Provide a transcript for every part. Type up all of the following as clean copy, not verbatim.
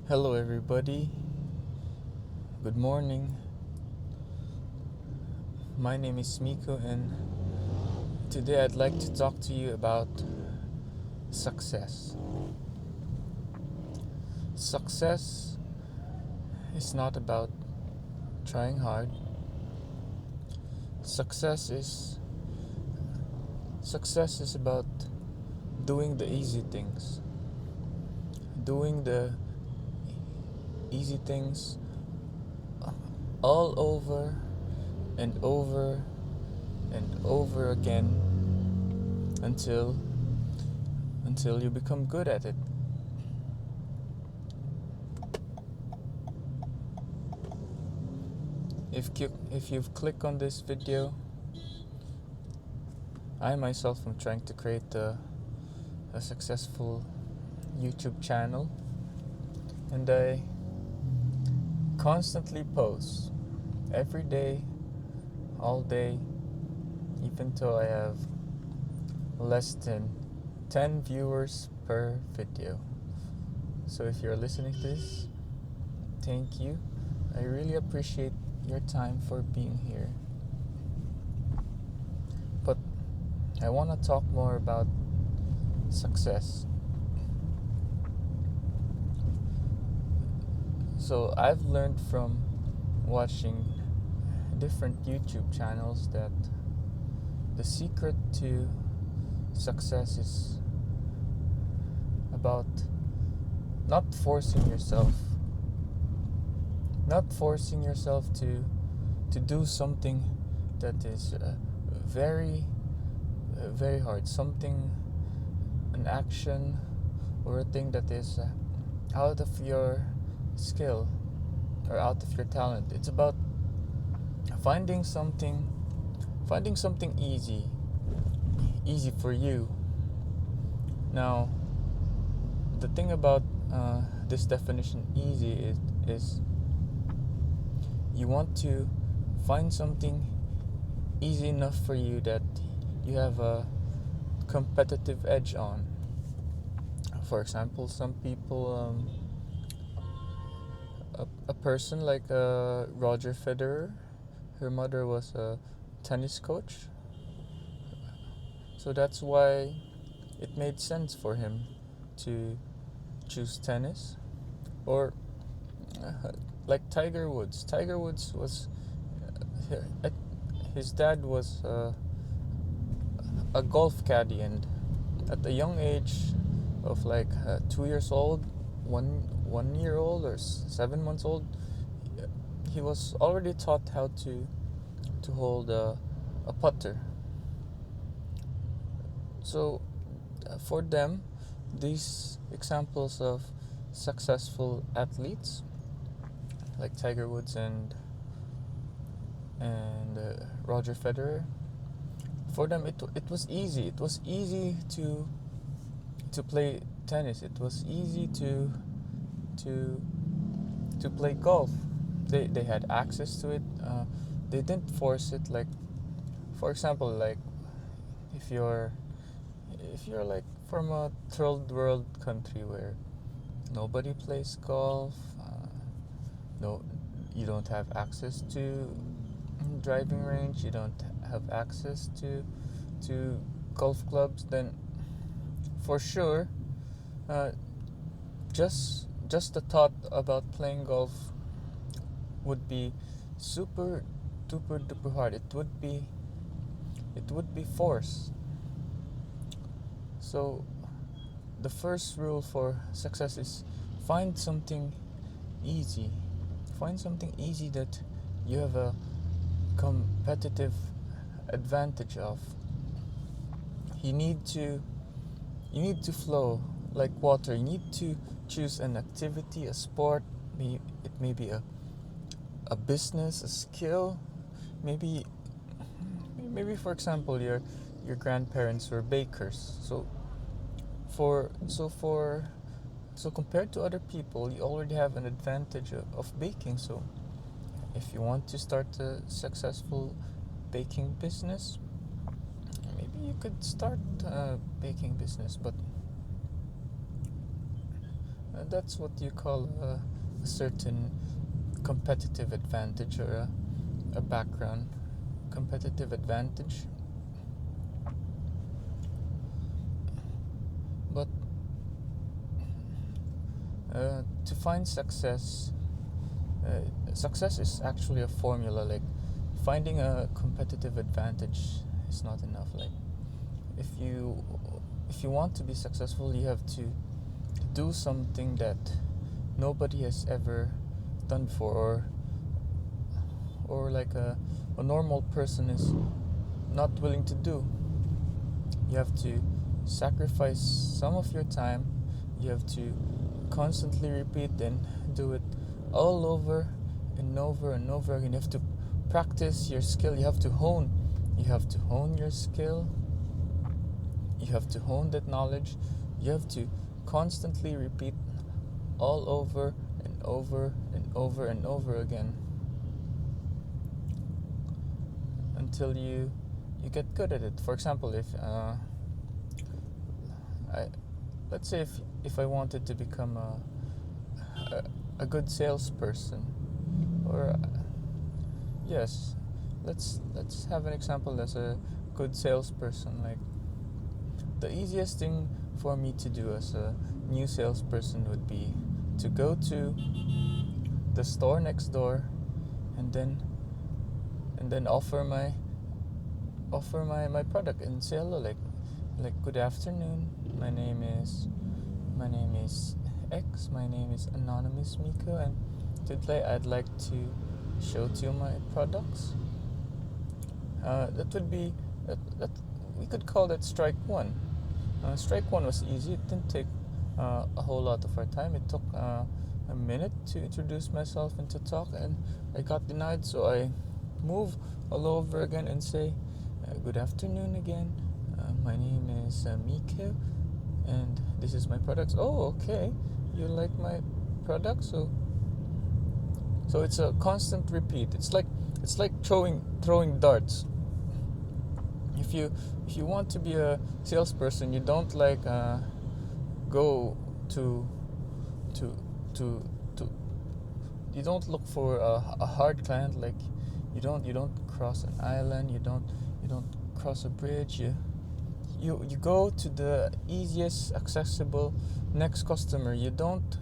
Hello, everybody. Good morning. My name is Miko, and today I'd like to talk to you about success. Success is not about trying hard. Success is success is about doing the easy things. Doing the easy things all over and over and over again until you become good at it. If you've clicked on this video, I myself am trying to create a successful YouTube channel, and I constantly post every day, all day, even though I have less than 10 viewers per video. So if you're listening to this, thank you. I really appreciate your time for being here. But I want to talk more about success. So I've learned from watching different YouTube channels that the secret to success is about not forcing yourself to do something that is very hard, an action or a thing that is out of your skill or out of your talent. It's about finding something easy for you. Now, the thing about this definition easy is you want to find something easy enough for you that you have a competitive edge on. For example, some people, a person like Roger Federer, her mother was a tennis coach, so that's why it made sense for him to choose tennis. Or like Tiger Woods. Tiger Woods was his dad was a golf caddy, and at a young age of like 2 years old, 1 year old, or 7 months old, he was already taught how to hold a putter. So for them, these examples of successful athletes like Tiger Woods and Roger Federer, for them it was easy. It was easy to play tennis. It was easy to play golf. They had access to it. They didn't force it. Like, for example, like if you're like from a third world country where nobody plays golf, no, you don't have access to driving range, you don't have access to golf clubs, then for sure, just the thought about playing golf would be super duper duper hard. It would be forced. So the first rule for success is find something easy. Find something easy that you have a competitive advantage of. You need to flow like water. You need to choose an activity, a sport. It may be a business, a skill. Maybe for example, your grandparents were bakers. So compared to other people, you already have an advantage of baking. So if you want to start a successful baking business, maybe you could start a baking business. But That's what you call a certain competitive advantage, or a background competitive advantage. But to find success, success is actually a formula. Like, finding a competitive advantage is not enough. Like, if you want to be successful, you have to do something that nobody has ever done before, or like a normal person is not willing to do. You have to sacrifice some of your time. You have to constantly repeat and do it all over and over and over again. You have to practice your skill. You have to hone your skill. You have to hone that knowledge. You have to constantly repeat all over and over and over and over again until you get good at it. For example, if let's say if I wanted to become a good salesperson, or yes, let's have an example as a good salesperson. Like, the easiest thing for me to do as a new salesperson would be to go to the store next door and then offer my product and say hello, like good afternoon, my name is X, my name is Anonymous Miko, and today I'd like to show to you my products. That would be that we could call that strike one. Strike one was easy. It didn't take a whole lot of our time. It took a minute to introduce myself and to talk, and I got denied, so I move all over again and say good afternoon again. My name is Miko, and this is my products. Oh, okay, you like my products? So it's a constant repeat. It's like throwing darts. If you want to be a salesperson, you don't go to you don't look for a hard client. Like, you don't cross an island, you don't cross a bridge. You go to the easiest accessible next customer. You don't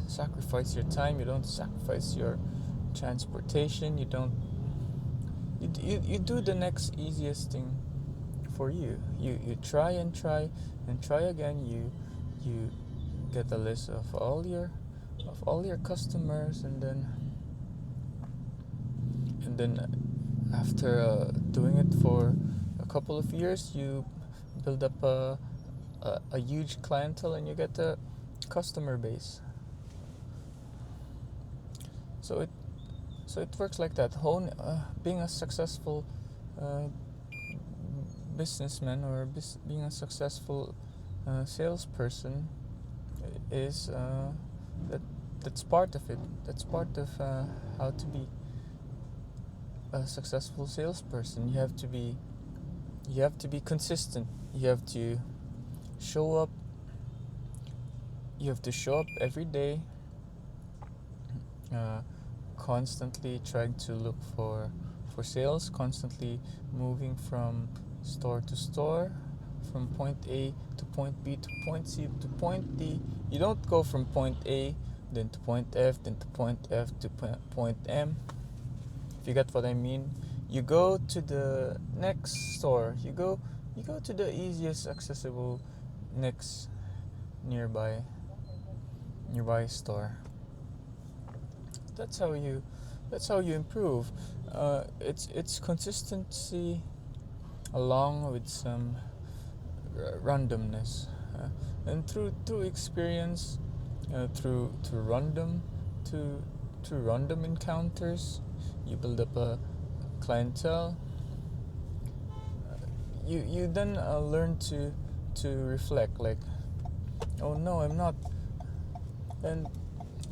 sacrifice your time. You don't sacrifice your transportation. You do the next easiest thing for you. You try and try and try again. You get a list of all your customers, and then after doing it for a couple of years, you build up a huge clientele, and you get a customer base. So it works like that. Being a successful businessman, or being a successful salesperson is that's part of it. That's part of how to be a successful salesperson. You have to be consistent. You have to show up. You have to show up every day, constantly trying to look for sales, constantly moving from store to store, from point A to point B to point C to point D. You don't go from point A then to point F, then to point F to point M. If you get what I mean, you go to the next store. You go to the easiest accessible next nearby store. That's how you improve. It's consistency along with some randomness, and through experience, through random encounters, you build up a clientele. You then learn to reflect, like, oh no, I'm not. And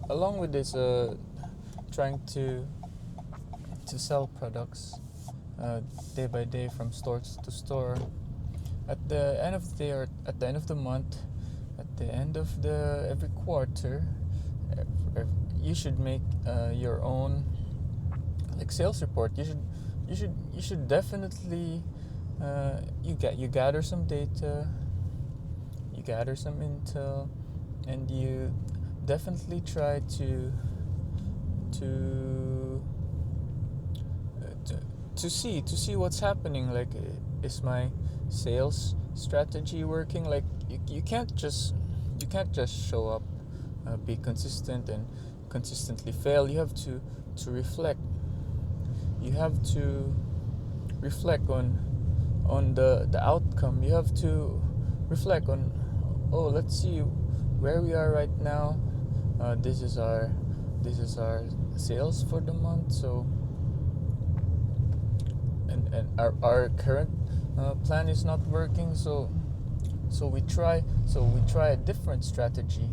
along with this, trying to sell products day by day from store to store, at the end of the day, or at the end of the month, at the end of the every quarter, you should make your own like sales report. You should definitely you gather some data, you gather some intel, and you definitely try to to see what's happening. Like, is my sales strategy working? Like, you can't just show up, be consistent, and consistently fail. You have to reflect. You have to reflect on the outcome. You have to reflect on, oh, let's see where we are right now. This is our sales for the month. So, and our current plan is not working. So we try a different strategy.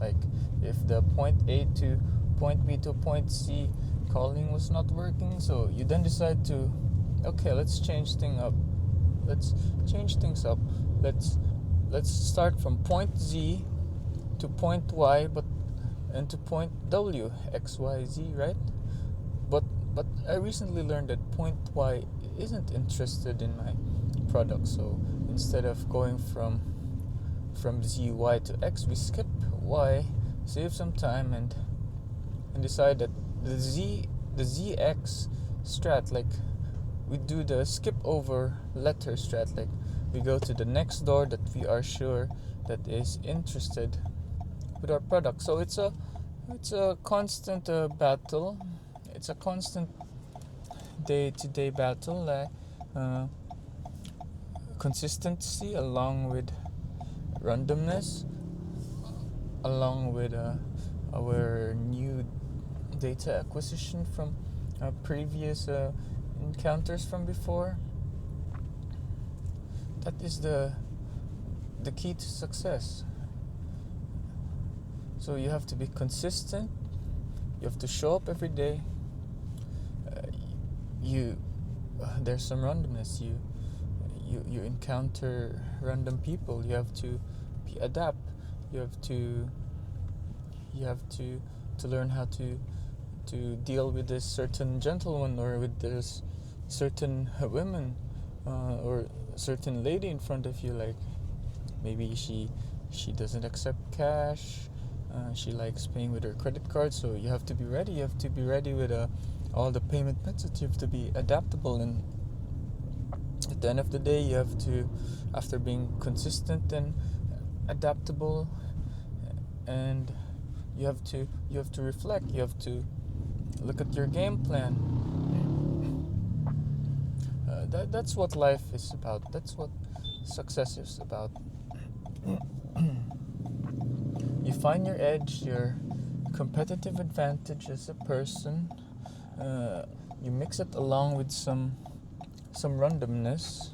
Like, if the point A to point B to point C calling was not working, so you then decide to, okay, let's change things up. Let's start from point Z to point Y, and to point W, X, Y, Z, right? But I recently learned that point Y isn't interested in my product. So instead of going from ZY to X, we skip Y, save some time, and decide that the ZX strat, like, we do the skip over letter strat. Like, we go to the next door that we are sure that is interested with our product. So it's a constant battle. It's a constant day-to-day battle. Consistency along with randomness, along with our new data acquisition from previous encounters from before. That is the key to success. So you have to be consistent. You have to show up every day. There's some randomness. You encounter random people. You have to adapt. You have to learn how to deal with this certain gentleman, or with this certain women, or certain lady in front of you. Like, maybe she doesn't accept cash. She likes paying with her credit card. So you have to be ready. You have to be ready with all the payment methods. You have to be adaptable, and at the end of the day, you have to, after being consistent and adaptable, and you have to reflect. You have to look at your game plan. That's what life is about. That's what success is about. You find your edge, your competitive advantage as a person. You mix it along with some randomness.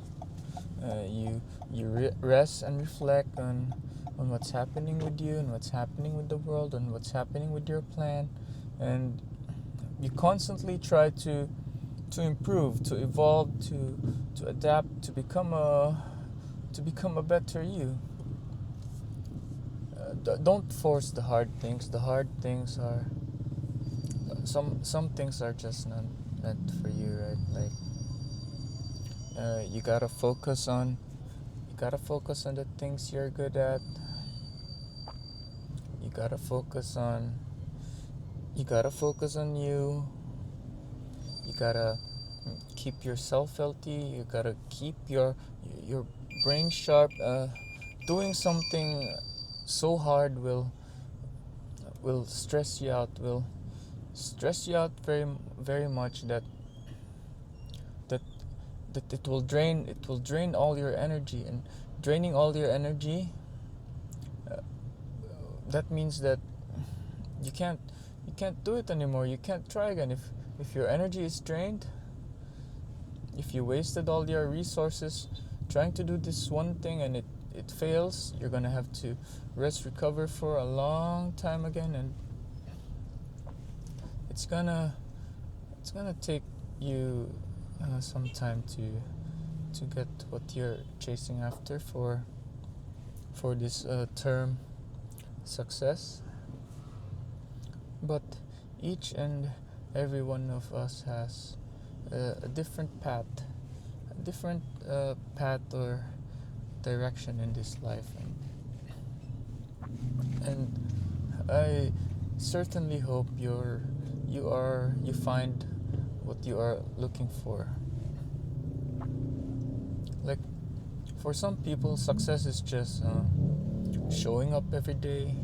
You rest and reflect on what's happening with you, and what's happening with the world, and what's happening with your plan, and you constantly try to improve, to evolve, to adapt, to become a better you. Don't force the hard things. The hard things are some things are just not meant for you, right? Like, you gotta focus on the things you're good at. You gotta focus on you. You gotta keep yourself healthy. You gotta keep your brain sharp. Doing something so hard will stress you out. Will stress you out very, very much. That it will drain all your energy, and draining all your energy, that means that you can't do it anymore. You can't try again. If your energy is drained, if you wasted all your resources trying to do this one thing, and it fails, you're gonna have to recover for a long time again, and it's gonna take you some time to get what you're chasing after for this term success. But each and every one of us has a different path, or direction in this life, and I certainly hope you find what you are looking for. Like, for some people, success is just showing up every day,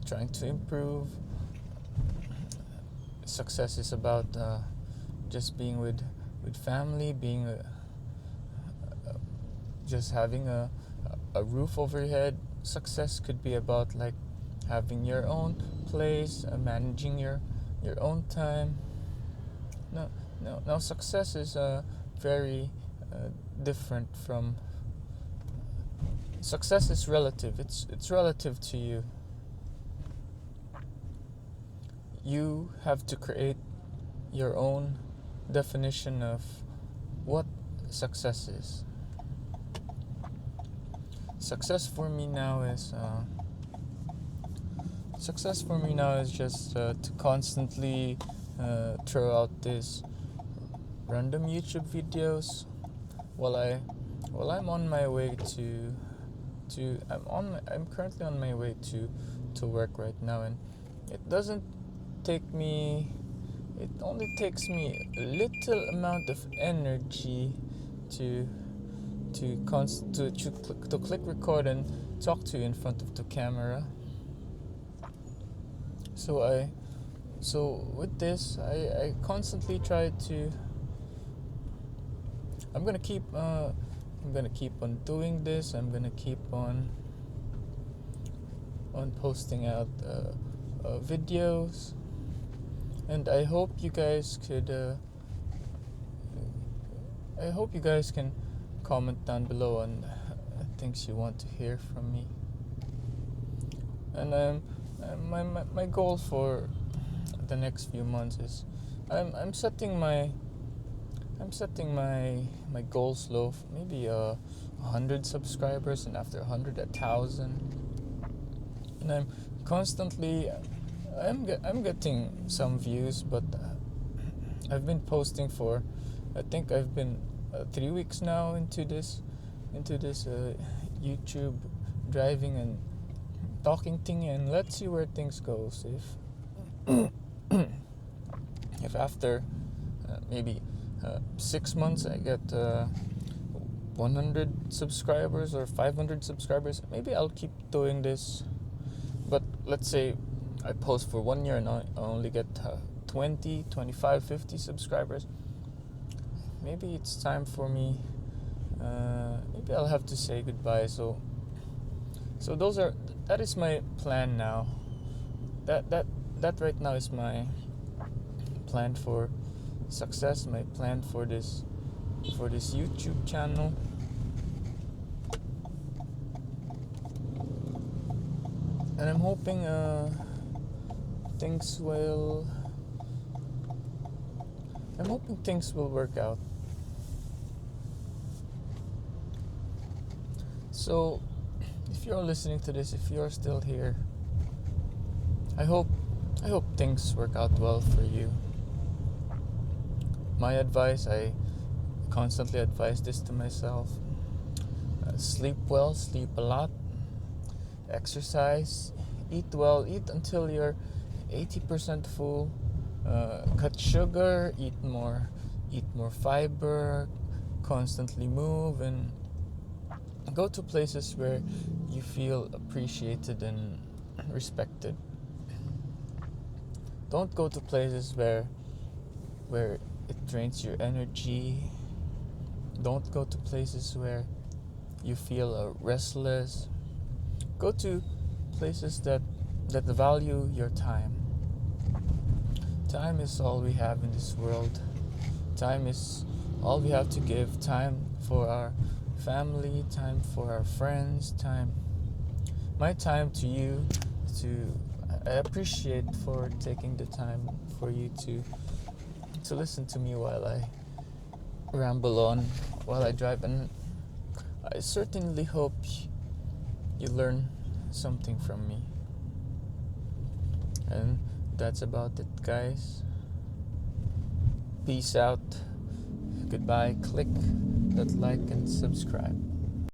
trying to improve. Success is about just being with family, being just having a roof over your head. Success could be about like having your own place, managing your own time. No. Success is very different from. Success is relative. It's relative to you. You have to create your own definition of what success is. Success for me now is just to constantly throw out these random YouTube videos while I'm on my way I'm currently on my way to work right now, and it only takes me a little amount of energy to click record and talk to you in front of the camera. So with this, I constantly try to. I'm gonna keep on doing this. I'm gonna keep on posting out videos, and I hope you guys can comment down below on things you want to hear from me. And my goal for the next few months is I'm setting my goals low, maybe 100 subscribers, and after 100, 1,000. And I'm constantly I'm getting some views, but I've been posting for, I think I've been 3 weeks now into this YouTube driving and talking thing, and let's see where things goes. If after maybe 6 months I get 100 subscribers or 500 subscribers, maybe I'll keep doing this. But let's say I post for 1 year and I only get 20, 25, 50 subscribers. Maybe it's time for me. Maybe I'll have to say goodbye. So that is my plan now. That right now is my plan for success. My plan for this YouTube channel. And I'm hoping things will work out. So if you're listening to this, if you're still here, I hope things work out well for you. My advice, I constantly advise this to myself: sleep well, sleep a lot, exercise, eat well, eat until you're 80% full, cut sugar, eat more fiber, constantly move, and go to places where you feel appreciated and respected. Don't go to places where it drains your energy. Don't go to places where you feel restless. Go to places that value your time. Time is all we have in this world. Time is all we have to give. Time for our family, time for our friends, my time to you. I appreciate for taking the time for you to listen to me while ramble on while I drive, and I certainly hope you learn something from me. And that's about it, guys. Peace out. Goodbye. Click that like and subscribe.